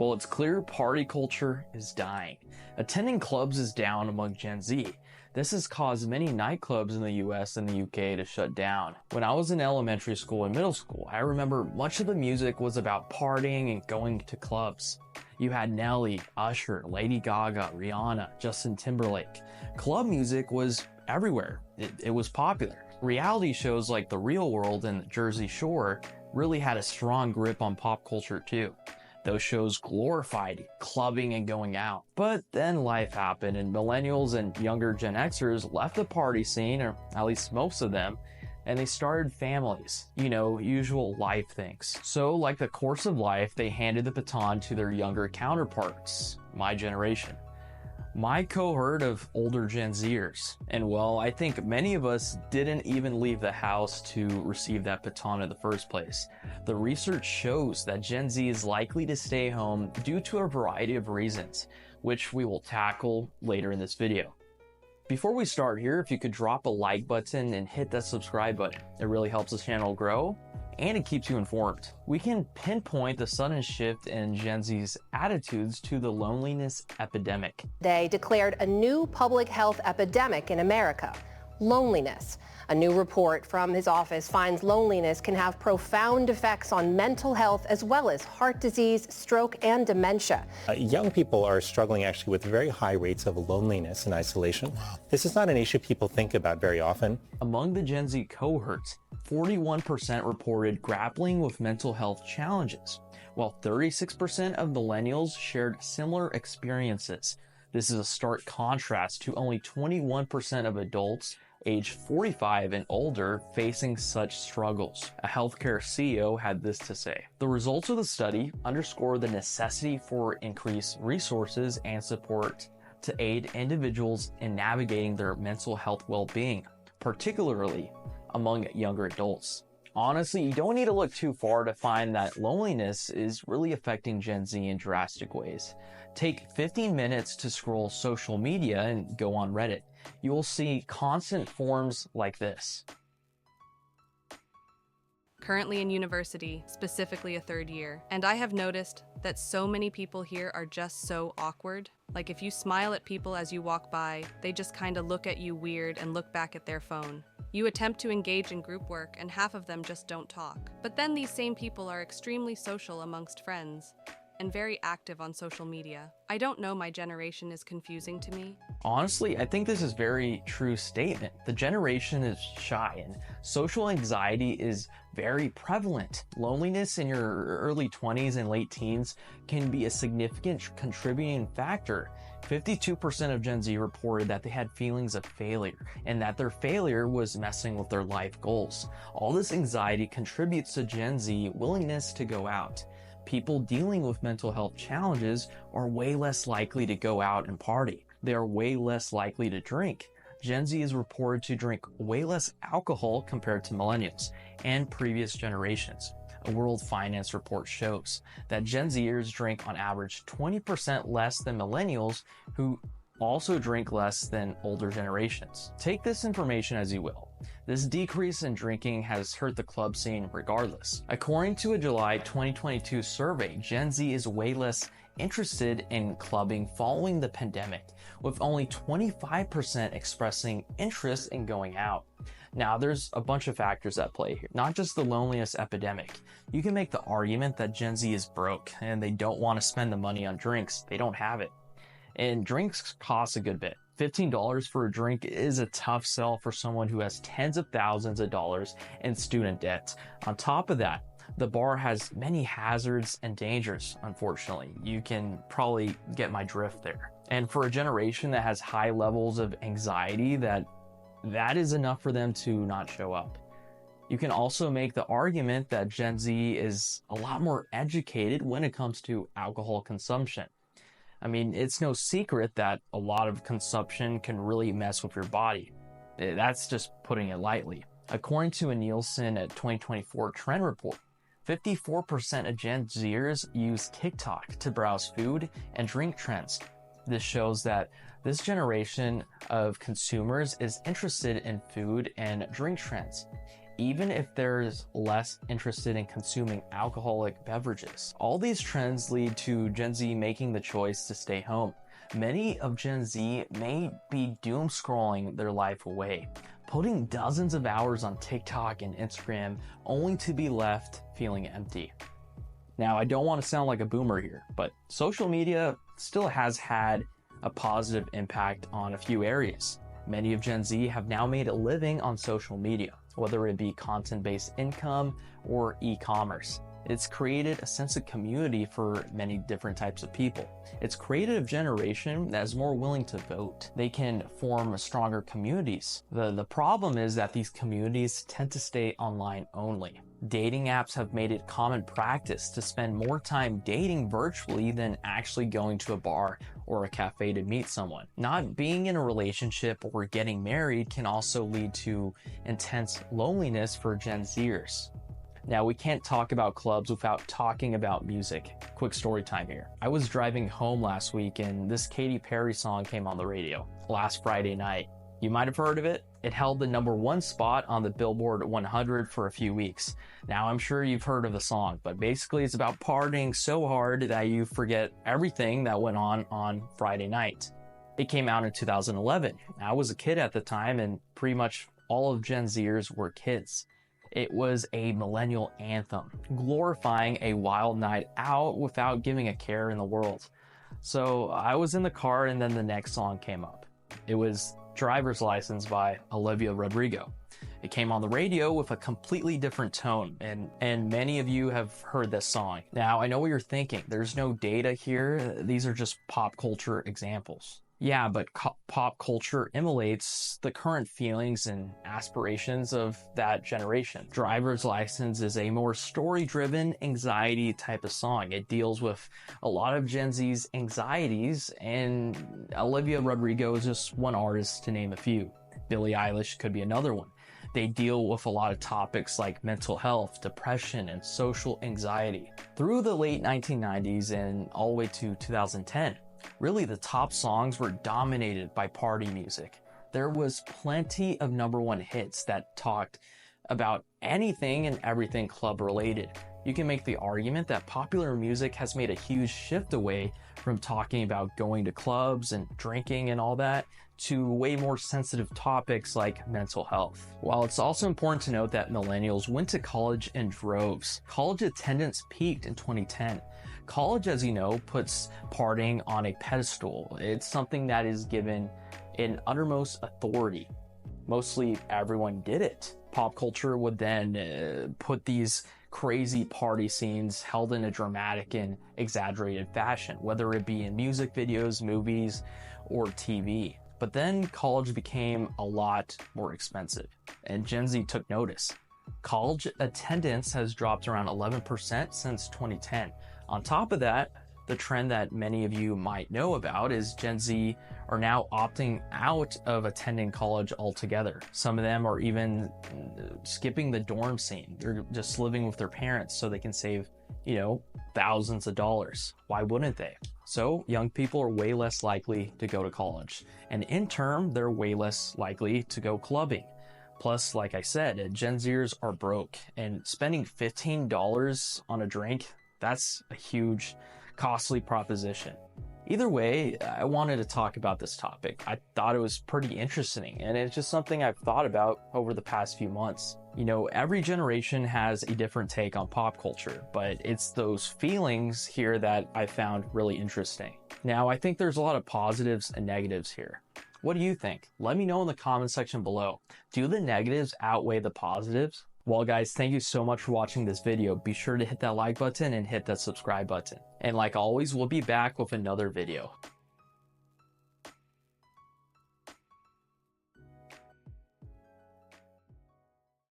Well, it's clear party culture is dying. Attending clubs is down among Gen Z. This has caused many nightclubs in the US and the UK to shut down. When I was in elementary school and middle school, I remember much of the music was about partying and going to clubs. You had Nelly, Usher, Lady Gaga, Rihanna, Justin Timberlake. Club music was everywhere. It was popular. Reality shows like The Real World and Jersey Shore really had a strong grip on pop culture too. Those shows glorified clubbing and going out. But then life happened and millennials and younger Gen Xers left the party scene, or at least most of them, and they started families, usual life things. So like the course of life, they handed the baton to their younger counterparts, my generation. My cohort of older Gen Zers. And well, I think many of us didn't even leave the house to receive that baton in the first place. The research shows that Gen Z is likely to stay home due to a variety of reasons, which we will tackle later in this video. Before we start here, if you could drop a like button and hit that subscribe button, it really helps this channel grow and it keeps you informed. We can pinpoint the sudden shift in Gen Z's attitudes to the loneliness epidemic. They declared a new public health epidemic in America: loneliness. A new report from his office finds loneliness can have profound effects on mental health as well as heart disease, stroke, and dementia. Young people are struggling actually with very high rates of loneliness and isolation. This is not an issue people think about very often. Among the Gen Z cohorts, 41% reported grappling with mental health challenges, while 36% of millennials shared similar experiences. This is a stark contrast to only 21% of adults aged 45 and older facing such struggles. A healthcare CEO had this to say: "The results of the study underscore the necessity for increased resources and support to aid individuals in navigating their mental health well-being, particularly among younger adults." Honestly, you don't need to look too far to find that loneliness is really affecting Gen Z in drastic ways. Take 15 minutes to scroll social media and go on Reddit. You will see constant forms like this. Currently in university, specifically a third year, and I have noticed that so many people here are just so awkward. Like if you smile at people as you walk by, they just kind of look at you weird and look back at their phone. You attempt to engage in group work and half of them just don't talk. But then these same people are extremely social amongst friends and very active on social media. I don't know, my generation is confusing to me. Honestly, I think this is a very true statement. The generation is shy and social anxiety is very prevalent. Loneliness in your early 20s and late teens can be a significant contributing factor. 52% of Gen Z reported that they had feelings of failure and that their failure was messing with their life goals. All this anxiety contributes to Gen Z willingness to go out. People dealing with mental health challenges are way less likely to go out and party. They are way less likely to drink. Gen Z is reported to drink way less alcohol compared to millennials and previous generations. A World Finance report shows that Gen Zers drink on average 20% less than millennials, who also drink less than older generations. Take this information as you will. This decrease in drinking has hurt the club scene regardless. According to a July 2022 survey, Gen Z is way less interested in clubbing following the pandemic, with only 25% expressing interest in going out. Now, there's a bunch of factors at play here, not just the loneliness epidemic. You can make the argument that Gen Z is broke and they don't want to spend the money on drinks. They don't have it. And drinks cost a good bit. $15 for a drink is a tough sell for someone who has tens of thousands of dollars in student debt. On top of that, the bar has many hazards and dangers, unfortunately. You can probably get my drift there. And for a generation that has high levels of anxiety, that is enough for them to not show up. You can also make the argument that Gen Z is a lot more educated when it comes to alcohol consumption. I mean, it's no secret that a lot of consumption can really mess with your body. That's just putting it lightly. According to a Nielsen 2024 trend report, 54% of Gen Zers use TikTok to browse food and drink trends. This shows that this generation of consumers is interested in food and drink trends. even if there's less interested in consuming alcoholic beverages. All these trends lead to Gen Z making the choice to stay home. Many of Gen Z may be doom scrolling their life away, putting dozens of hours on TikTok and Instagram only to be left feeling empty. Now, I don't want to sound like a boomer here, but social media still has had a positive impact on a few areas. Many of Gen Z have now made a living on social media, whether it be content-based income or e-commerce. It's created a sense of community for many different types of people. It's created a generation that is more willing to vote. They can form stronger communities. The problem is that these communities tend to stay online only. Dating apps have made it common practice to spend more time dating virtually than actually going to a bar or a cafe to meet someone. Not being in a relationship or getting married can also lead to intense loneliness for Gen Zers. Now, we can't talk about clubs without talking about music. Quick story time here. I was driving home last week and this Katy Perry song came on the radio last Friday night. You might have heard of it. It held the '1 spot on the Billboard 100 for a few weeks. Now, I'm sure you've heard of the song, but basically it's about partying so hard that you forget everything that went on Friday night. It came out in 2011. I was a kid at the time and pretty much all of Gen Zers were kids. It was a millennial anthem, glorifying a wild night out without giving a care in the world. So I was in the car and then the next song came up. It was Driver's License by Olivia Rodrigo. It came on the radio with a completely different tone, and many of you have heard this song. Now, I know what you're thinking. There's no data here. These are just pop culture examples. Yeah, but pop culture emulates the current feelings and aspirations of that generation. Driver's License is a more story-driven, anxiety type of song. It deals with a lot of Gen Z's anxieties, and Olivia Rodrigo is just one artist to name a few. Billie Eilish could be another one. They deal with a lot of topics like mental health, depression, and social anxiety. Through the late 1990s and all the way to 2010, really, the top songs were dominated by party music. There was plenty of #1 hits that talked about anything and everything club related. You can make the argument that popular music has made a huge shift away from talking about going to clubs and drinking and all that to way more sensitive topics like mental health. While it's also important to note that millennials went to college in droves, college attendance peaked in 2010. College, as you know, puts partying on a pedestal. It's something that is given an uttermost authority. Mostly everyone did it. Pop culture would then put these crazy party scenes held in a dramatic and exaggerated fashion, whether it be in music videos, movies, or TV. But then college became a lot more expensive, and Gen Z took notice. College attendance has dropped around 11% since 2010. On top of that, the trend that many of you might know about is Gen Z are now opting out of attending college altogether. Some of them are even skipping the dorm scene. They're just living with their parents so they can save, thousands of dollars. Why wouldn't they? So young people are way less likely to go to college. And in turn, they're way less likely to go clubbing. Plus, like I said, Gen Zers are broke, and spending $15 on a drink, that's a huge, costly proposition. Either way, I wanted to talk about this topic. I thought it was pretty interesting, and it's just something I've thought about over the past few months. Every generation has a different take on pop culture, but it's those feelings here that I found really interesting. Now, I think there's a lot of positives and negatives here. What do you think? Let me know in the comment section below. Do the negatives outweigh the positives? Well, guys, thank you so much for watching this video. Be sure to hit that like button and hit that subscribe button. And like always, we'll be back with another video.